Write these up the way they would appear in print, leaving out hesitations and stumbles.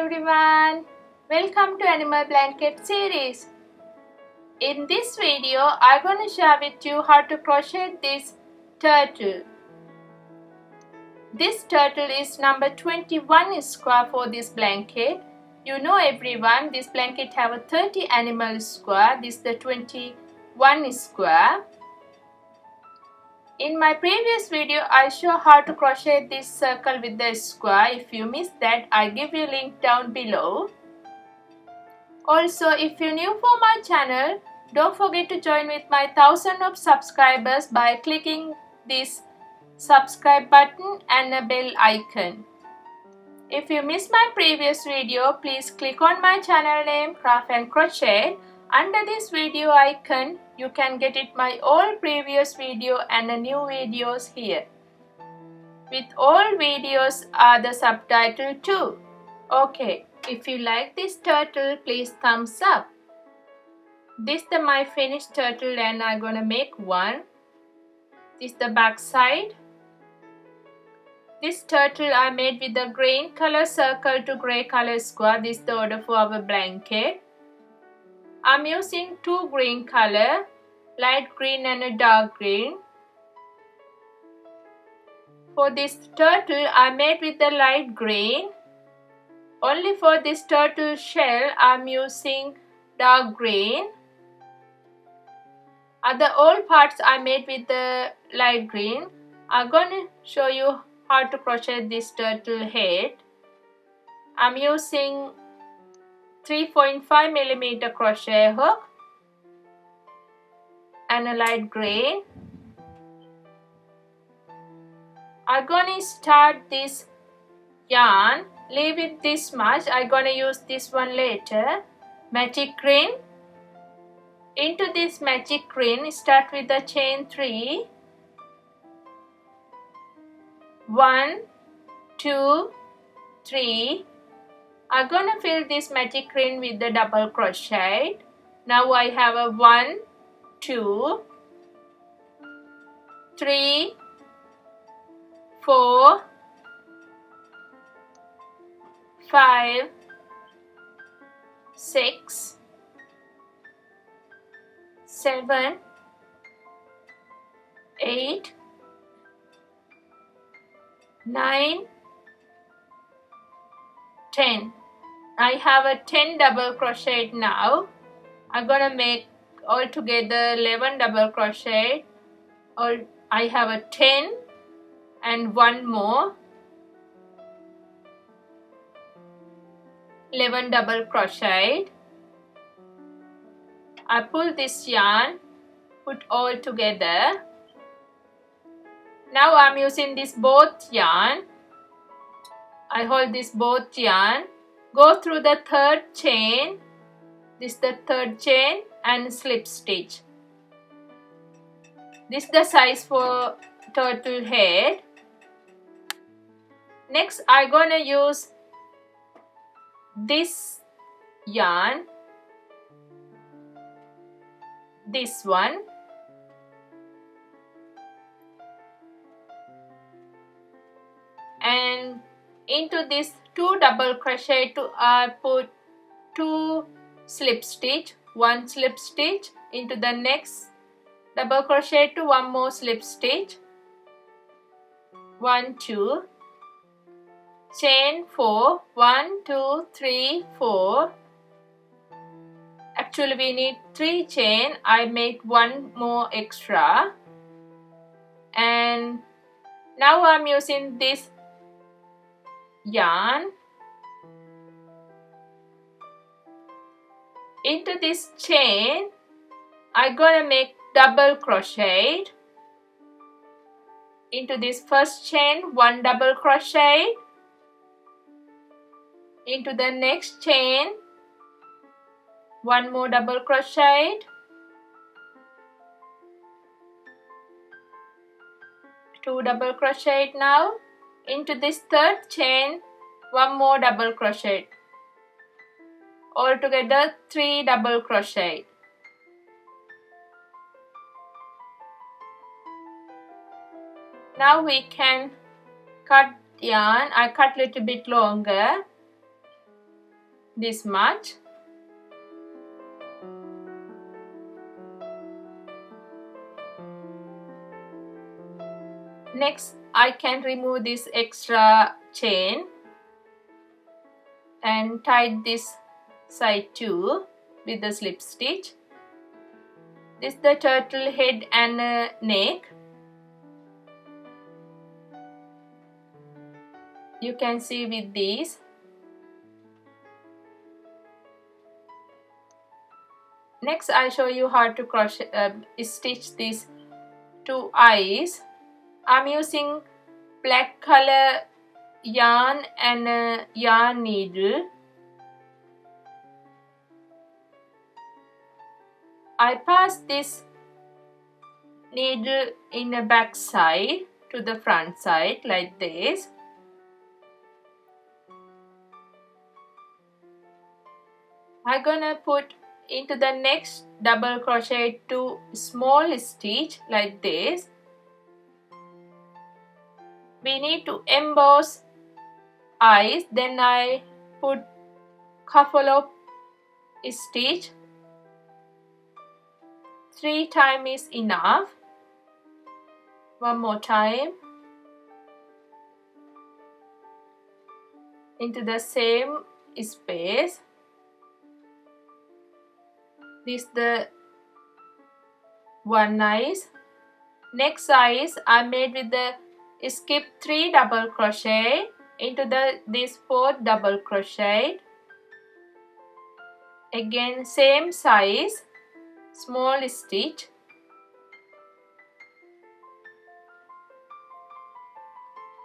everyone, welcome to Animal Blanket series. In this video, I'm going to share with you how to crochet this turtle. This turtle is number 21 square for this blanket. You know everyone, this blanket have a 30 animal square. This is the 21 square. In my previous video, I show how to crochet this circle with the square. If you missed that, I give you a link down below. Also, if you're new for my channel, don't forget to join with my 1000 of subscribers by clicking this subscribe button and a bell icon. If you missed my previous video, please click on my channel name Craft and Crochet. Under this video icon, you can get it my all previous video and the new videos here. With all videos are the subtitle too. Okay, if you like this turtle, please thumbs up. This is my finished turtle and I'm gonna make one. This is the back side. This turtle I made with the green color circle to grey color square. This is the order for our blanket. I'm using two green color, light green and a dark green. For this turtle I made with the light green. Only for this turtle shell I'm using dark green. Other all parts I made with the light green. I'm gonna show you how to crochet this turtle head. I'm using 3.5mm crochet hook and a light green. I'm gonna start this yarn. Leave it this much. I'm gonna use this one later. Magic green. Into this magic green, start with the chain 3. 1, 2, 3. I'm gonna fill this magic green with the double crochet. Now I have a 1, 2, 3, 4, 5, 6, 7, 8, 9, 10. I have a 10 double crochet now. I'm gonna make altogether 11 double crochet. I have a 10 and one more. 11 double crochet. I pull this yarn, put all together. Now I'm using this both yarn. I hold this both yarn, go through the third chain, this is the third chain, and slip stitch. This is the size for turtle head. Next I'm gonna use this yarn, this one, and into this 2 double crochet to put 2 slip stitch, 1 slip stitch, into the next double crochet to 1 more slip stitch, 1, 2, chain 4, 1, 2, 3, 4. Actually we need 3 chain. I made 1 more extra, and now I'm using this yarn. Into this chain I'm gonna make double crochet. Into this first chain 1 double crochet. Into the next chain 1 more double crochet. 2 double crochet now. Into this third chain 1 more double crochet. Altogether 3 double crochet. Now we can cut yarn. I cut a little bit longer. this much. Next, I can remove this extra chain and tie this side too with the slip stitch. This is the turtle head and neck. You can see with these. Next, I show you how to crochet stitch these two eyes. I'm using black color yarn and a yarn needle. I pass this needle in the back side to the front side like this. I'm gonna put into the next double crochet 2 small stitch like this. We need to emboss eyes, then I put couple of stitch. 3 times is enough. One more time into the same space. This the one eyes. Next eyes I made with the skip 3 double crochet into this 4th double crochet. Again same size, small stitch.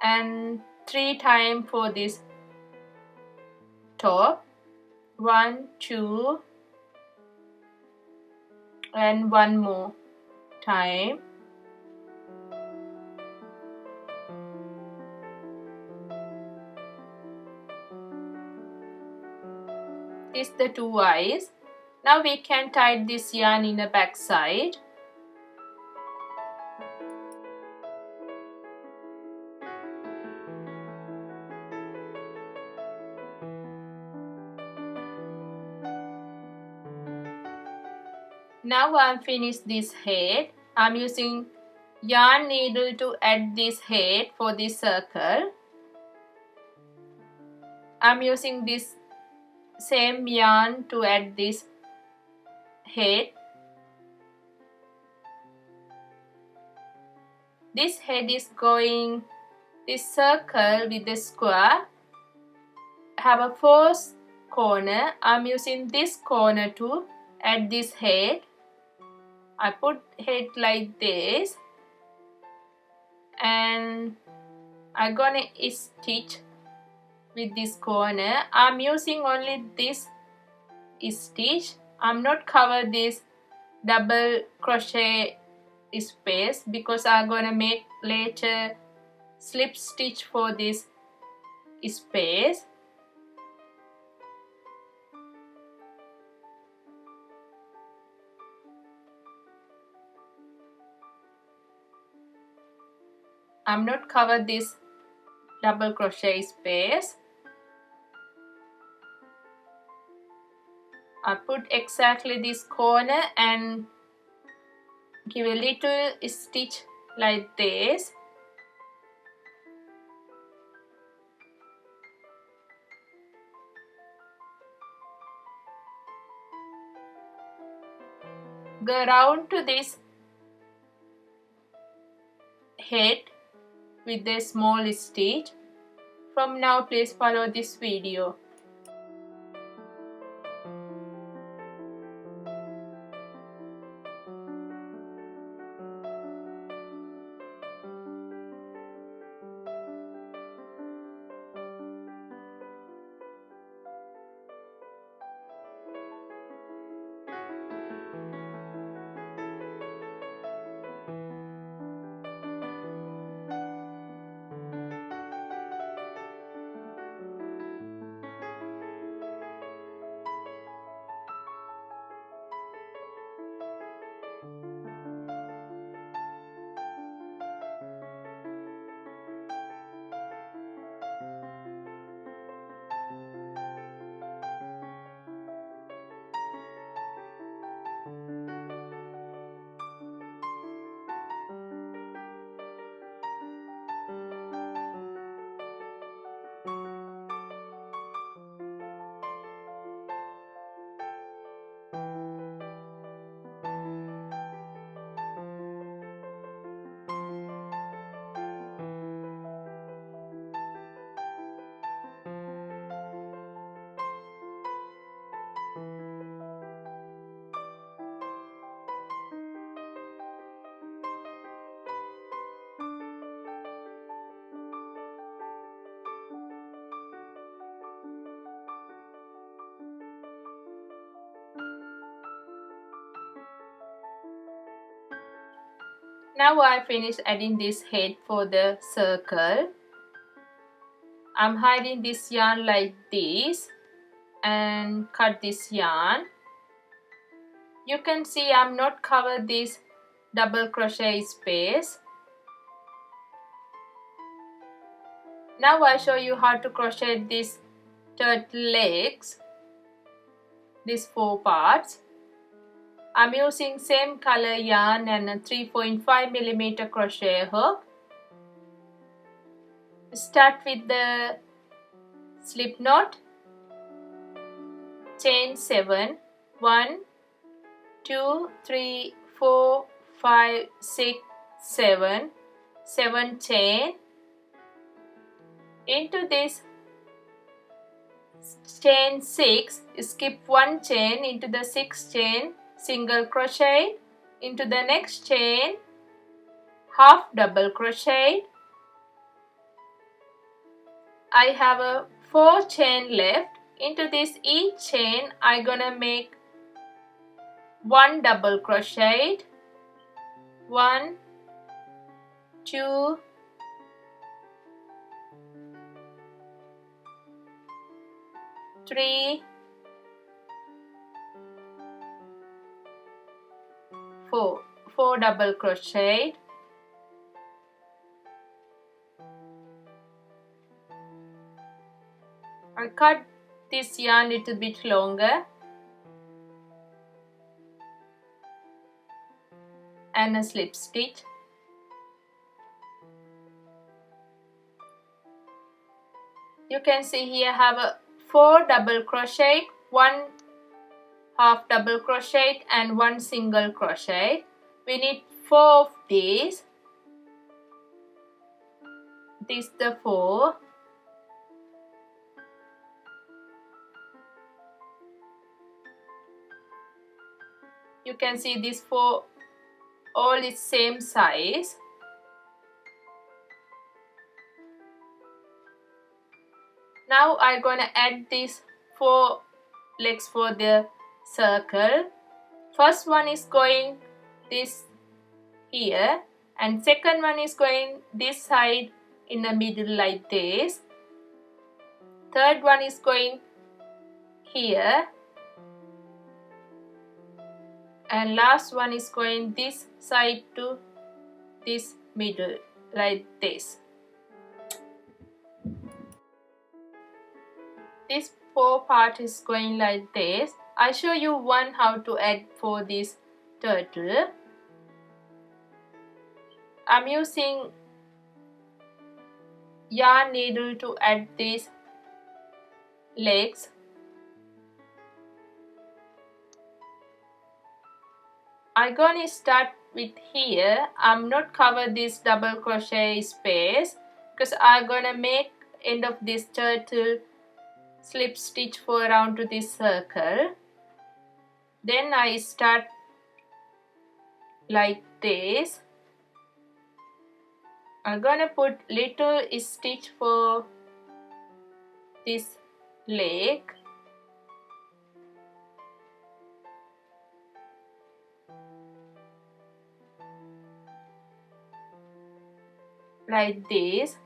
And 3 times for this top. 1, 2, and one more time. This the 2 eyes. Now we can tie this yarn in the back side. Now I'm finished this head. I'm using yarn needle to add this head for this circle. I'm using this same yarn to add this head. This head is going this circle with the square. Have a 4th corner. I'm using this corner to add this head. I put head like this and I'm gonna stitch with this corner. I'm using only this stitch. I'm not cover this double crochet space because I'm gonna make later slip stitch for this space. I'm not cover this double crochet space. I put exactly this corner and give a little stitch like this. Go round to this head with a small stitch. From now, please follow this video. Now I finished adding this head for the circle. I'm hiding this yarn like this and cut this yarn. You can see I'm not covered this double crochet space. Now I show you how to crochet this turtle legs, these 4 parts. I'm using same color yarn and a 3.5mm crochet hook. Start with the slip knot, chain 7, 1, 2, 3, 4, 5, 6, 7, 7 chain. Into this chain 6, skip 1 chain into the 6th chain, single crochet, into the next chain, half double crochet. I have a 4 chain left. Into this each chain I gonna make 1 double crochet, 1, 2, 3, 4 double crochet. I cut this yarn little bit longer and a slip stitch. You can see here I have a 4 double crochet, 1 half double crochet and 1 single crochet. We need 4 of these. This the 4. You can see these 4 all is same size. Now I'm gonna add these 4 legs for the circle. First one is going this here and second one is going this side in the middle like this. Third one is going here and last one is going this side to this middle like this. This 4 part is going like this. I show you one how to add for this turtle. I'm using yarn needle to add these legs. I'm gonna start with here. I'm not cover this double crochet space because I'm gonna make end of this turtle slip stitch for around to this circle. Then I start like this. I'm gonna put little stitch for this leg. Like this.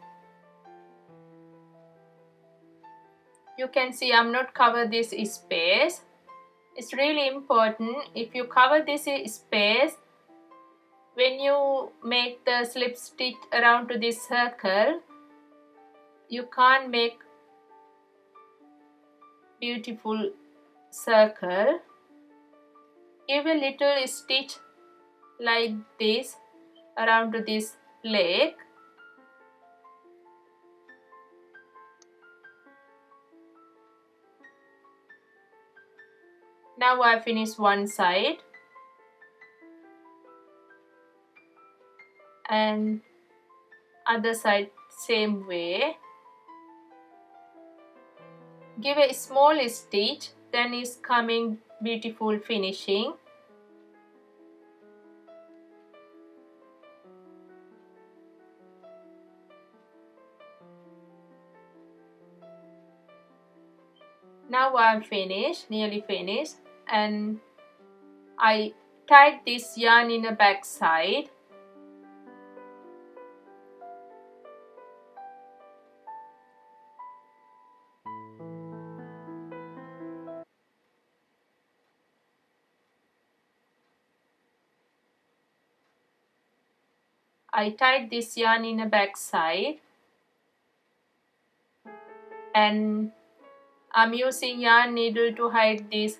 You can see I'm not cover this space. It's really important if you cover this space when you make the slip stitch around to this circle, you can't make beautiful circle. Give a little stitch like this around to this leg. Now I finish one side and other side same way. Give a small stitch, then is coming beautiful finishing. Now I'm finished, nearly finished, and I tied this yarn in the back side. I tied this yarn in the back side, and I'm using yarn needle to hide this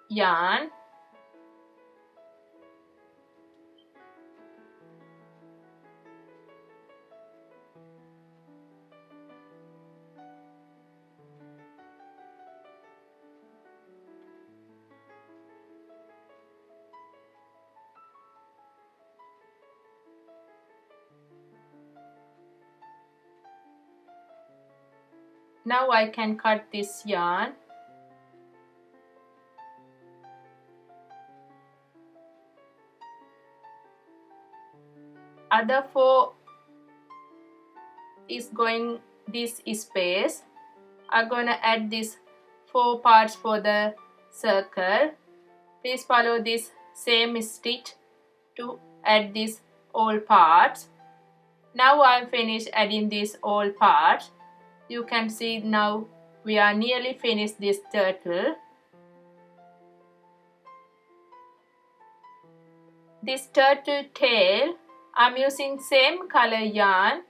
yarn. Now I can cut this yarn. Other 4 is going this space. I'm gonna add this 4 parts for the circle. Please follow this same stitch to add these all parts. Now I'm finished adding these all parts. You can see now we are nearly finished this turtle. This turtle tail, I'm using same color yarn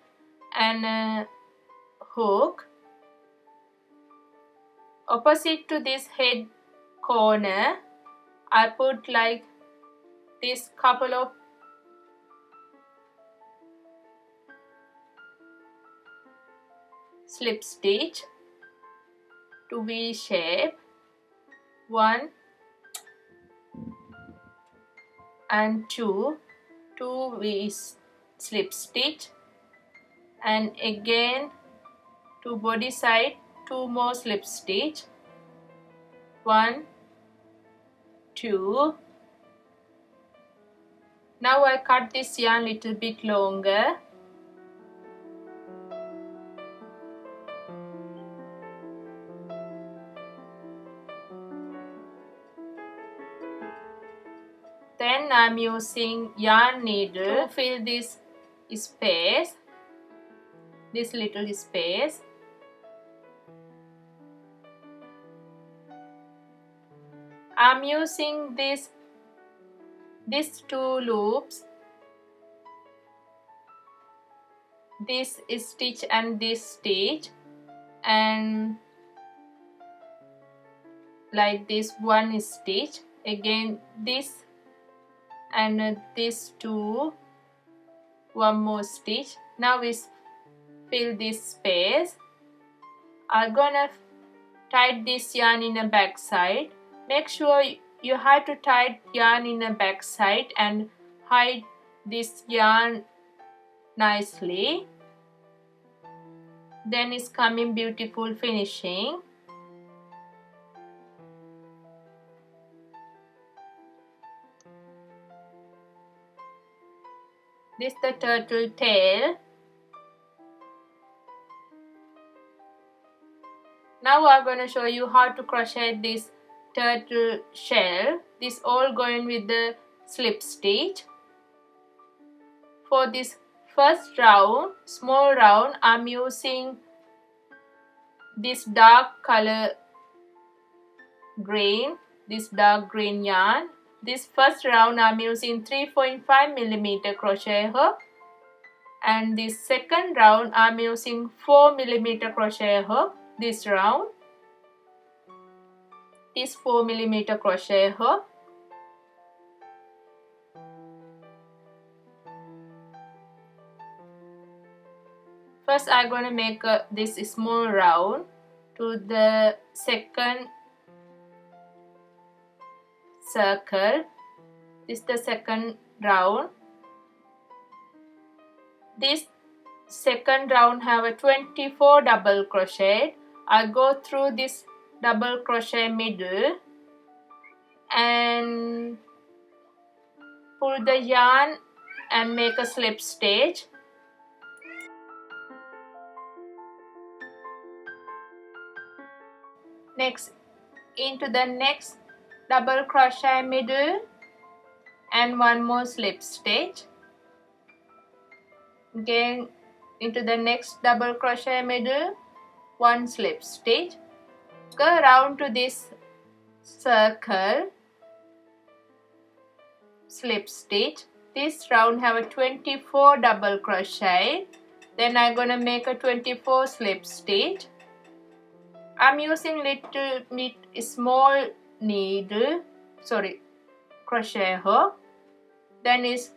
and a hook. Opposite to this head corner, I put like this couple of slip stitch to V shape. 1 and 2 V slip stitch, and again to body side 2 more slip stitch. 1, 2. Now I cut this yarn little bit longer. Then I'm using yarn needle to fill this space, this little space. I'm using these 2 loops, this stitch and this stitch, and like this 1 stitch, again this and this 2, 1 more stitch. Now we fill this space. I'm gonna tie this yarn in the back side. Make sure you have to tie yarn in the back side and hide this yarn nicely. Then it's coming beautiful finishing. This is the turtle tail. Now I'm going to show you how to crochet this turtle shell. This all going with the slip stitch. For this first round, small round, I'm using this dark color green, this dark green yarn. This first round I'm using 3.5mm crochet hook, and this second round I'm using 4mm crochet hook. This round is 4mm crochet hook. First I'm going to make this small round to the second circle. This is the second round. This second round have a 24 double crochet. I go through this double crochet middle and pull the yarn and make a slip stitch. Next, into the next double crochet middle and 1 more slip stitch. Again into the next double crochet middle, 1 slip stitch. Go around to this circle, slip stitch, this round have a 24 double crochet. Then I'm gonna make a 24 slip stitch. I'm using little bit small needle, crochet hook. Then it's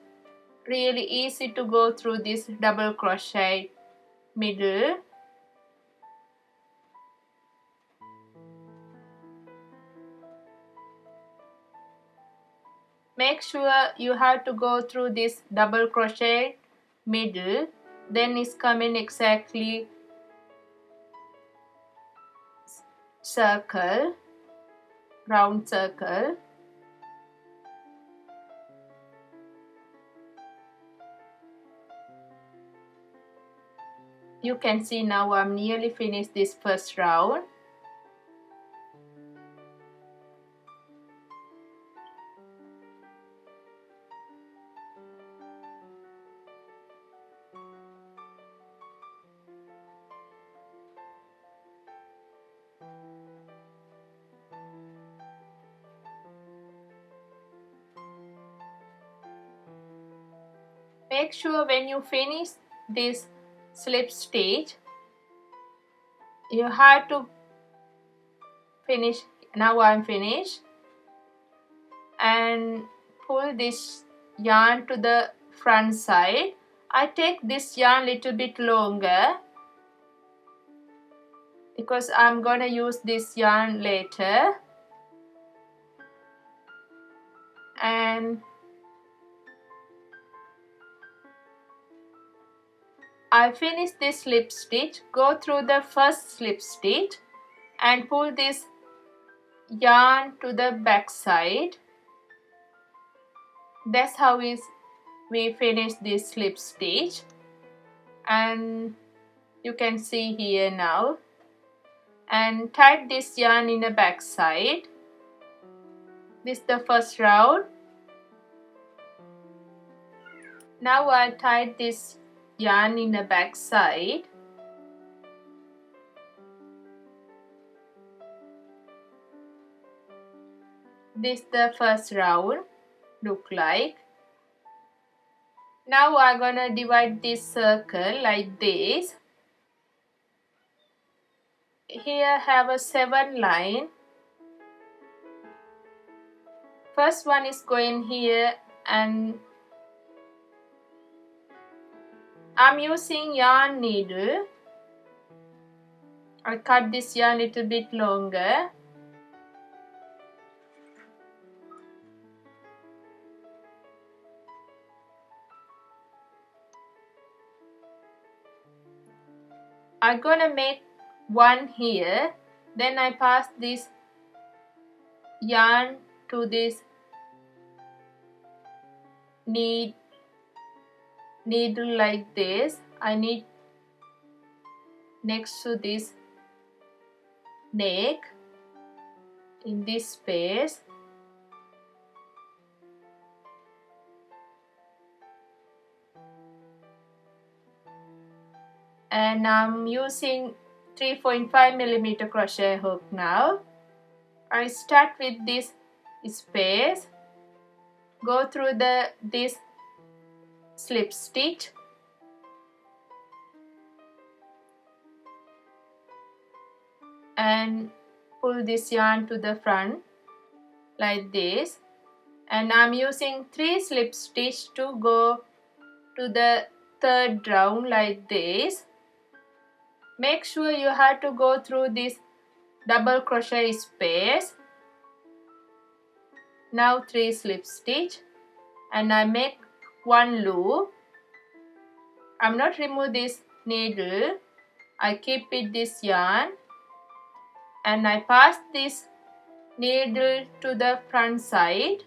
really easy to go through this double crochet middle. Make sure you have to go through this double crochet middle, then it's coming exactly circle, round circle. You can see now I'm nearly finished this first round. Make sure when you finish this slip stitch, you have to finish. Now I'm finished, and pull this yarn to the front side. I take this yarn little bit longer because I'm gonna use this yarn later, and I finish this slip stitch. Go through the first slip stitch and pull this yarn to the back side. That's how we finish this slip stitch, and you can see here now. And tie this yarn in the back side. This is the first round. Now I tied this yarn in the back side. This is the first round look like. Now I'm gonna divide this circle like this. Here have a 7 line. First one is going here, and I'm using yarn needle. I cut this yarn a little bit longer. I'm gonna make one here, then I pass this yarn to this needle like this. I need next to this neck in this space. And I'm using 3.5mm crochet hook now. I start with this space, go through this slip stitch, and pull this yarn to the front like this. And I'm using 3 slip stitch to go to the third round like this. Make sure you have to go through this double crochet space. Now 3 slip stitch, and I make one loop. I'm not remove this needle, I keep it this yarn, and I pass this needle to the front side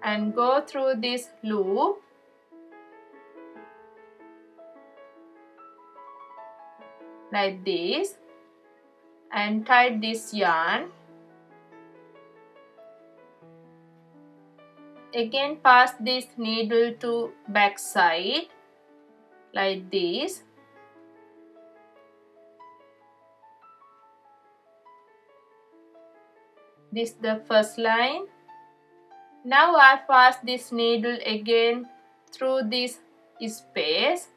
and go through this loop like this and tie this yarn. Again pass this needle to back side like this. This is the first line. Now I pass this needle again through this space.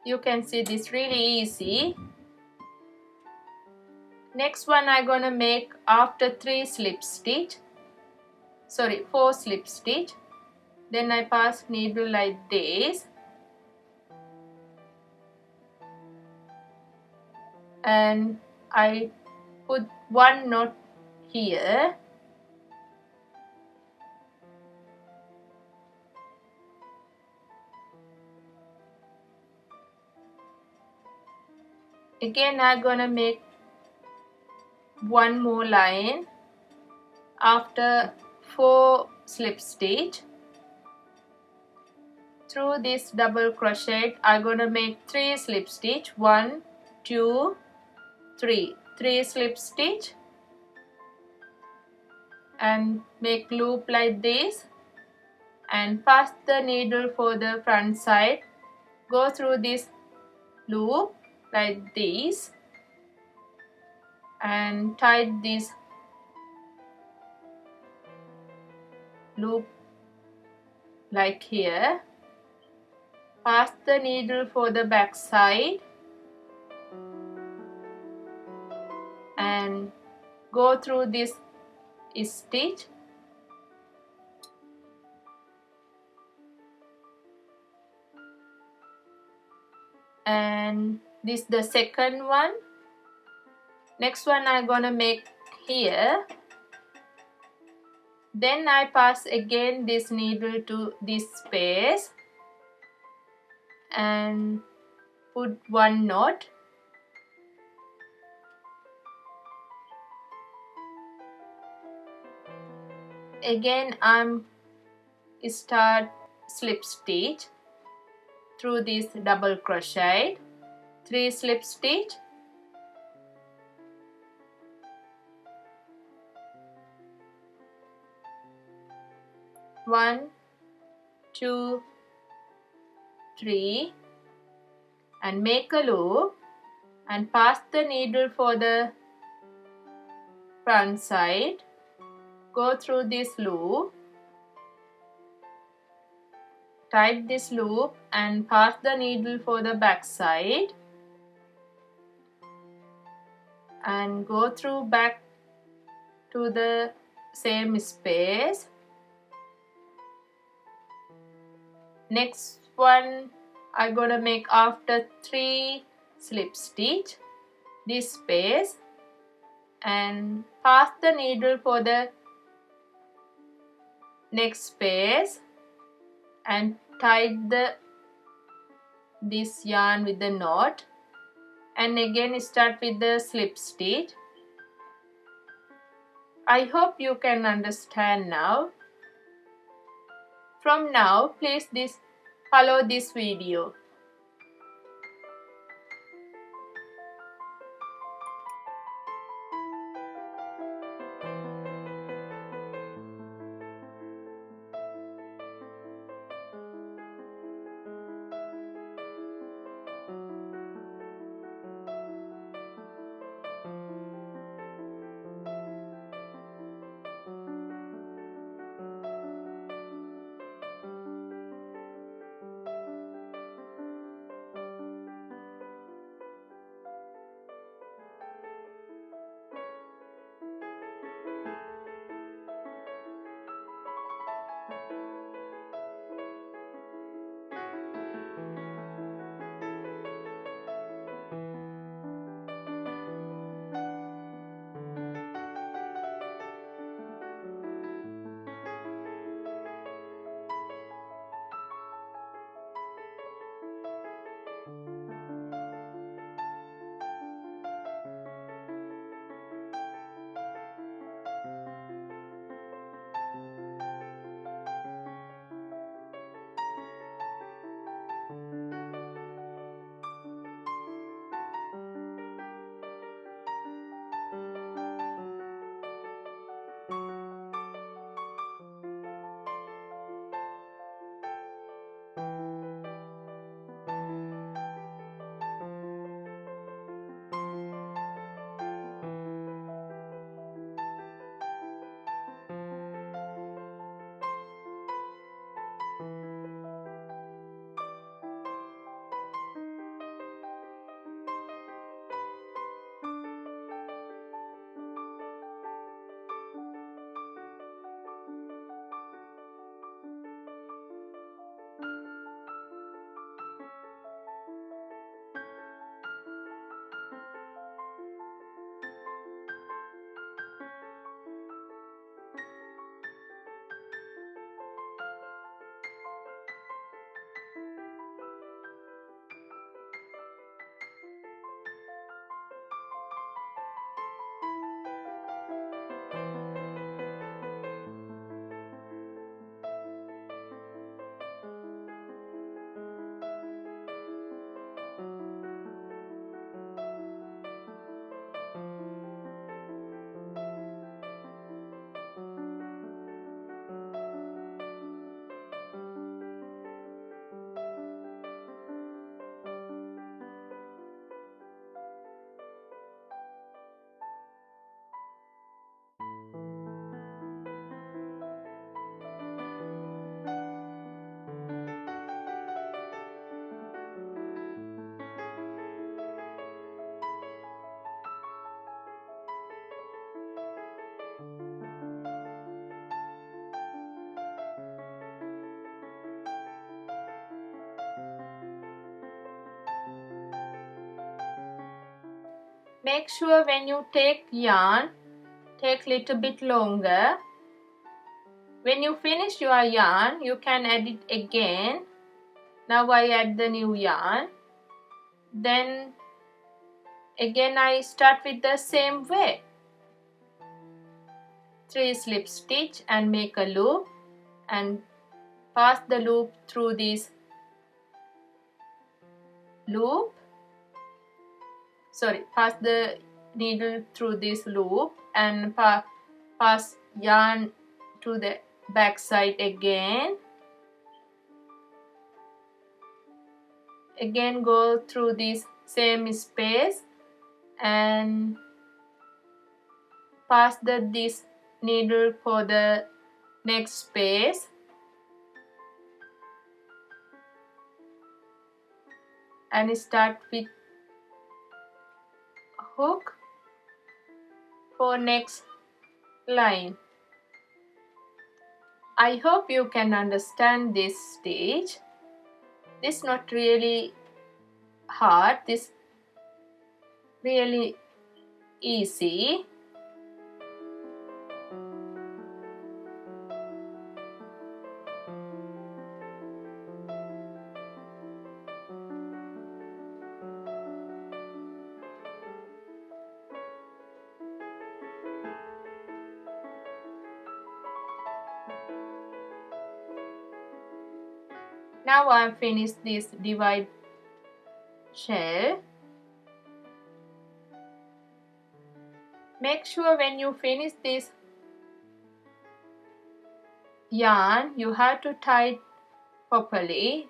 You can see this really easy. Next one I'm gonna make after 4 slip stitch. Then I pass needle like this. And I put one knot here. Again I'm gonna make one more line after 4 slip stitch. Through this double crochet I'm gonna make 3 slip stitch. 1, 2, 3. 3 slip stitch and make loop like this and pass the needle for the front side. Go through this loop like this and tie this loop like here. Pass the needle for the back side and go through this stitch and this the second one. Next one I'm gonna make here. Then I pass again this needle to this space and put one knot. Again I'm start slip stitch through this double crochet. 3 slip stitch. One, 2, 3 and make a loop and pass the needle for the front side. Go through this loop, tie this loop and pass the needle for the back side and go through back to the same space. Next one I'm gonna make after 3 slip stitch this space and pass the needle for the next space and tie this yarn with the knot and again start with the slip stitch. I hope you can understand now. From now, please follow this video. Make sure when you take yarn, take little bit longer. When you finish your yarn, you can add it again. Now I add the new yarn. Then again I start with the same way. 3 slip stitch and make a loop and pass the loop through this loop. Pass the needle through this loop and pass yarn to the back side again. Again go through this same space and pass this needle for the next space and start with hook for next line. I hope you can understand this stitch. This not really hard, this really easy. Now I have finished this divide shell. Make sure when you finish this yarn, you have to tie it properly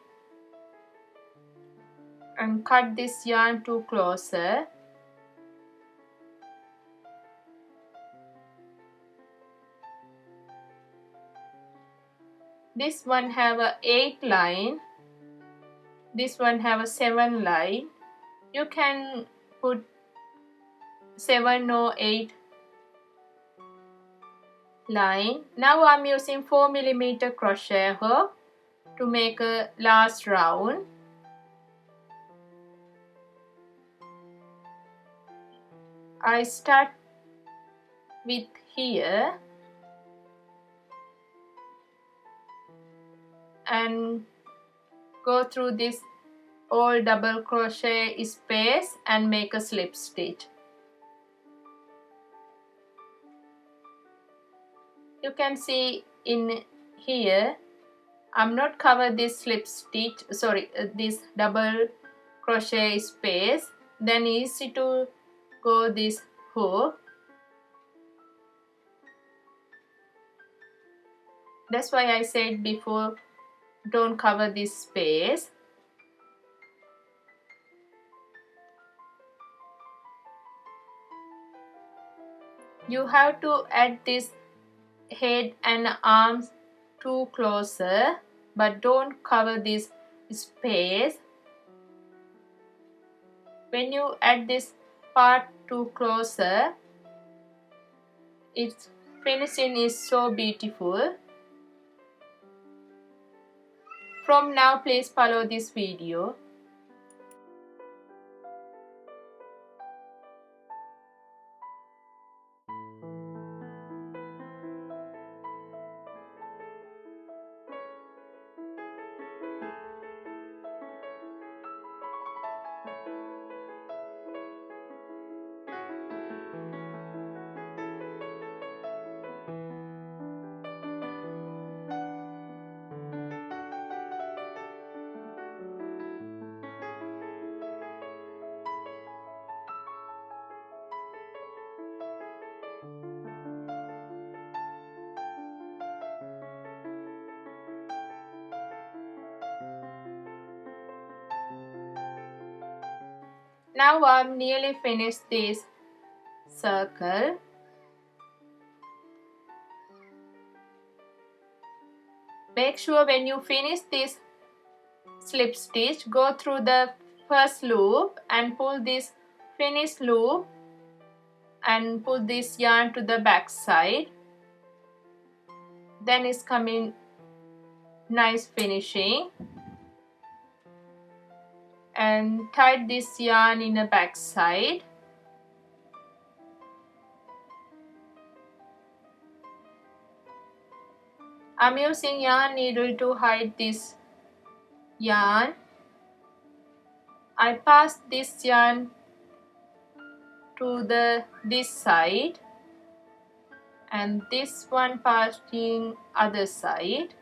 and cut this yarn too closer. This one have a 8 line, this one have a 7 line. You can put 7 or 8 line. Now I'm using 4mm crochet hook to make a last round. I start with here and go through this all double crochet space and make a slip stitch. You can see in here I'm not cover this slip stitch, this double crochet space, then easy to go this hook. That's why I said before, don't cover this space. You have to add this head and arms too closer, but don't cover this space. When you add this part too closer, its finishing is so beautiful. From now, please follow this video. Now I'm nearly finished this circle. Make sure when you finish this slip stitch, go through the first loop and pull this finished loop and pull this yarn to the back side. Then it's coming nice finishing. And tie this yarn in the back side. I'm using yarn needle to hide this yarn. I pass this yarn to this side and this one passing other side.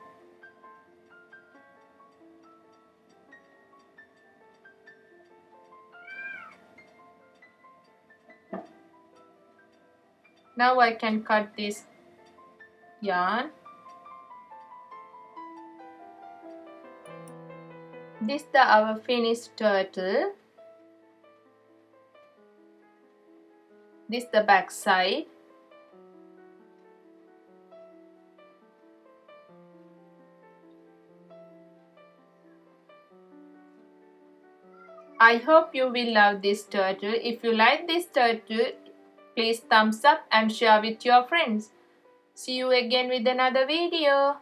Now I can cut this yarn. This is our finished turtle. This is the back side. I hope you will love this turtle. If you like this turtle, please thumbs up and share with your friends. See you again with another video.